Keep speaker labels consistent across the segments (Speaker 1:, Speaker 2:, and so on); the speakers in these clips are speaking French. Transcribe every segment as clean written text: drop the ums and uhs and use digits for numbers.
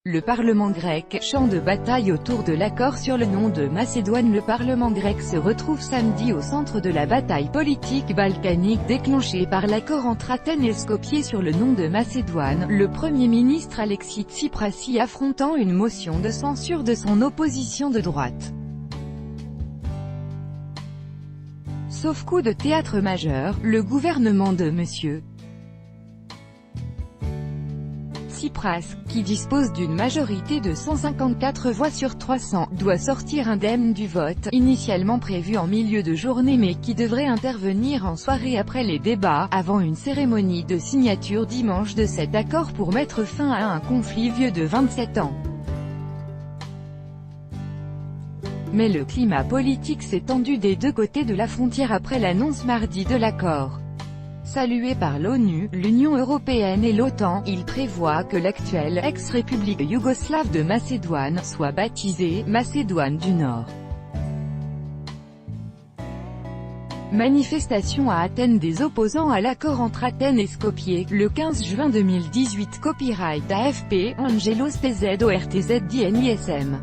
Speaker 1: Le Parlement grec, champ de bataille autour de l'accord sur le nom de Macédoine. Le Parlement grec se retrouve samedi au centre de la bataille politique balkanique déclenchée par l'accord entre Athènes et Skopje sur le nom de Macédoine, le Premier ministre Alexis Tsipras y affrontant une motion de censure de son opposition de droite. Sauf coup de théâtre majeur, le gouvernement de M. Tsipras, qui dispose d'une majorité de 154 voix sur 300, doit sortir indemne du vote, initialement prévu en milieu de journée mais qui devrait intervenir en soirée après les débats, avant une cérémonie de signature dimanche de cet accord pour mettre fin à un conflit vieux de 27 ans. Mais le climat politique s'est tendu des deux côtés de la frontière après l'annonce mardi de l'accord. Salué par l'ONU, l'Union européenne et l'OTAN, il prévoit que l'actuelle ex-république yougoslave de Macédoine soit baptisée Macédoine du Nord. Manifestation à Athènes des opposants à l'accord entre Athènes et Skopje, le 15 juin 2018. Copyright AFP, Angelos TZORTZDNISM.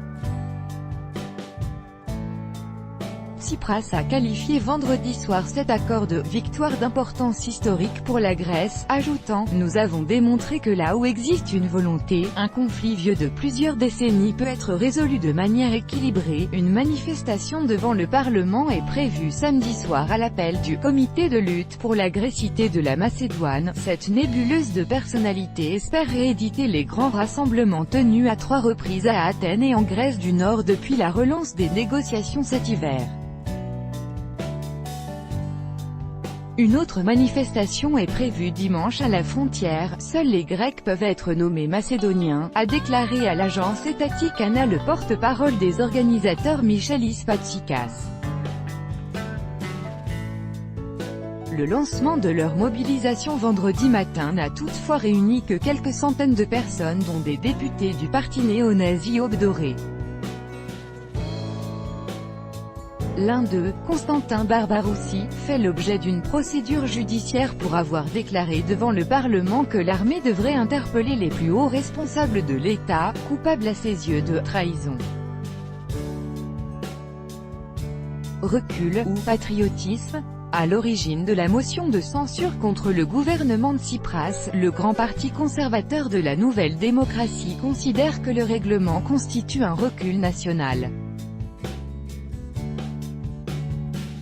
Speaker 1: Tsipras a qualifié vendredi soir cet accord de « victoire d'importance historique pour la Grèce », ajoutant « Nous avons démontré que là où existe une volonté, un conflit vieux de plusieurs décennies peut être résolu de manière équilibrée ». Une manifestation devant le Parlement est prévue samedi soir à l'appel du « Comité de lutte pour la grécité de la Macédoine ». Cette nébuleuse de personnalités espère rééditer les grands rassemblements tenus à 3 reprises à Athènes et en Grèce du Nord depuis la relance des négociations cet hiver. Une autre manifestation est prévue dimanche à la frontière. Seuls les Grecs peuvent être nommés Macédoniens, a déclaré à l'agence étatique ANA le porte-parole des organisateurs Michalis Patzikas. Le lancement de leur mobilisation vendredi matin n'a toutefois réuni que quelques centaines de personnes dont des députés du parti néo-nazi Aube Dorée. L'un d'eux, Constantin Barbaroussi, fait l'objet d'une procédure judiciaire pour avoir déclaré devant le Parlement que l'armée devrait interpeller les plus hauts responsables de l'État, coupables à ses yeux de « trahison ». Recul ou patriotisme? À l'origine de la motion de censure contre le gouvernement de Tsipras, le grand parti conservateur de la Nouvelle Démocratie considère que le règlement constitue un recul national.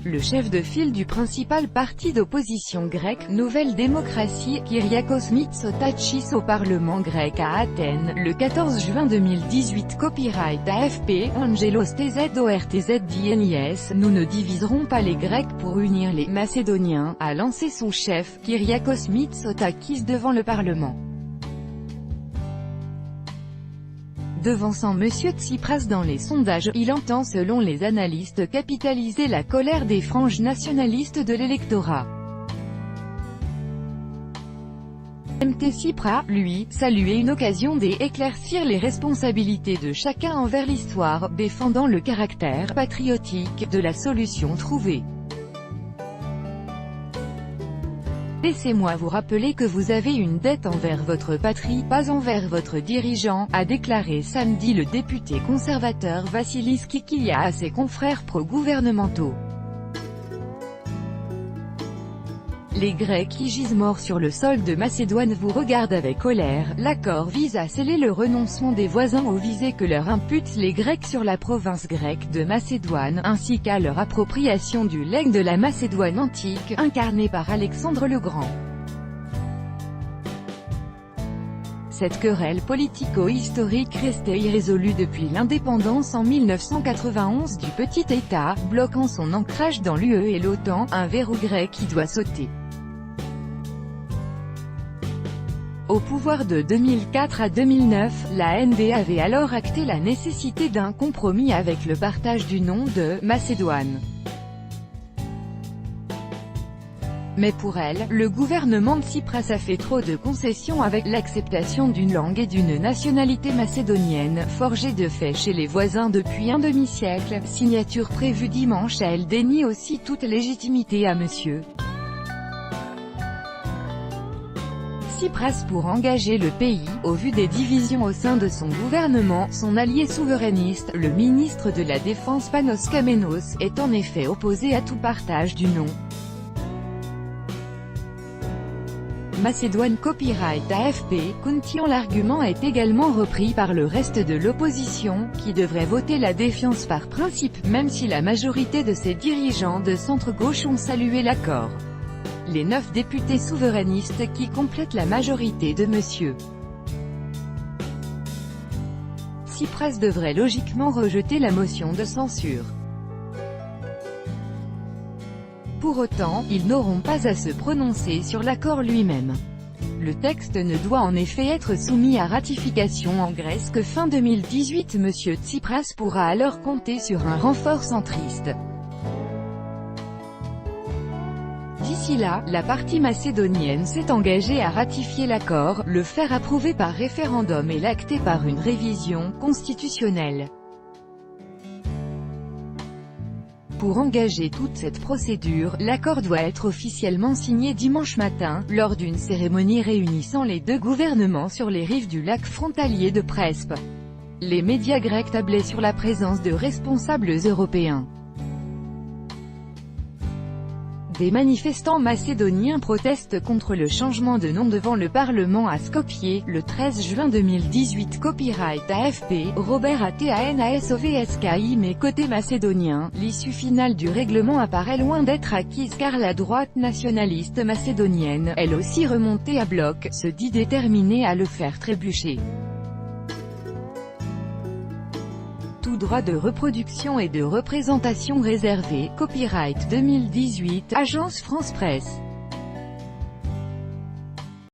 Speaker 1: Le chef de file du principal parti d'opposition grec, Nouvelle Démocratie, Kyriakos Mitsotakis au Parlement grec à Athènes, le 14 juin 2018. Copyright AFP, Angelos TZORTZDNIS. Nous ne diviserons pas les Grecs pour unir les Macédoniens, a lancé son chef, Kyriakos Mitsotakis devant le Parlement. Devançant M. Tsipras dans les sondages, il entend selon les analystes capitaliser la colère des franges nationalistes de l'électorat. MT Tsipras, lui, saluait une occasion d'éclaircir les responsabilités de chacun envers l'histoire, défendant le caractère patriotique de la solution trouvée. Laissez-moi vous rappeler que vous avez une dette envers votre patrie, pas envers votre dirigeant, a déclaré samedi le député conservateur Vassilis Kikilia à ses confrères pro-gouvernementaux. Les Grecs qui gisent morts sur le sol de Macédoine vous regardent avec colère. L'accord vise à sceller le renoncement des voisins aux visées que leur imputent les Grecs sur la province grecque de Macédoine, ainsi qu'à leur appropriation du legs de la Macédoine antique, incarné par Alexandre le Grand. Cette querelle politico-historique restait irrésolue depuis l'indépendance en 1991 du petit État, bloquant son ancrage dans l'UE et l'OTAN, un verrou grec qui doit sauter. Au pouvoir de 2004 à 2009, la NBA avait alors acté la nécessité d'un compromis avec le partage du nom de « Macédoine ». Mais pour elle, le gouvernement de Tsipras a fait trop de concessions avec l'acceptation d'une langue et d'une nationalité macédonienne, forgée de fait chez les voisins depuis un demi-siècle. Signature prévue dimanche. Elle dénie aussi toute légitimité à M. Tsipras pour engager le pays. Au vu des divisions au sein de son gouvernement, son allié souverainiste, le ministre de la Défense Panos Kamenos, est en effet opposé à tout partage du nom. Macédoine Copyright AFP, Kuntian. L'argument est également repris par le reste de l'opposition, qui devrait voter la défiance par principe, même si la majorité de ses dirigeants de centre-gauche ont salué l'accord. Les 9 députés souverainistes qui complètent la majorité de M. Tsipras devraient logiquement rejeter la motion de censure. Pour autant, ils n'auront pas à se prononcer sur l'accord lui-même. Le texte ne doit en effet être soumis à ratification en Grèce que fin 2018. M. Tsipras pourra alors compter sur un renfort centriste. D'ici là, la partie macédonienne s'est engagée à ratifier l'accord, le faire approuver par référendum et l'acter par une révision constitutionnelle. Pour engager toute cette procédure, l'accord doit être officiellement signé dimanche matin, lors d'une cérémonie réunissant les deux gouvernements sur les rives du lac frontalier de Prespa. Les médias grecs tablaient sur la présence de responsables européens. Des manifestants macédoniens protestent contre le changement de nom devant le Parlement à Skopje, le 13 juin 2018. Copyright AFP, Robert Atanasovski. Mais côté macédonien, l'issue finale du règlement apparaît loin d'être acquise car la droite nationaliste macédonienne, elle aussi remontée à bloc, se dit déterminée à le faire trébucher. Tout droit de reproduction et de représentation réservé. Copyright 2018, Agence France Presse.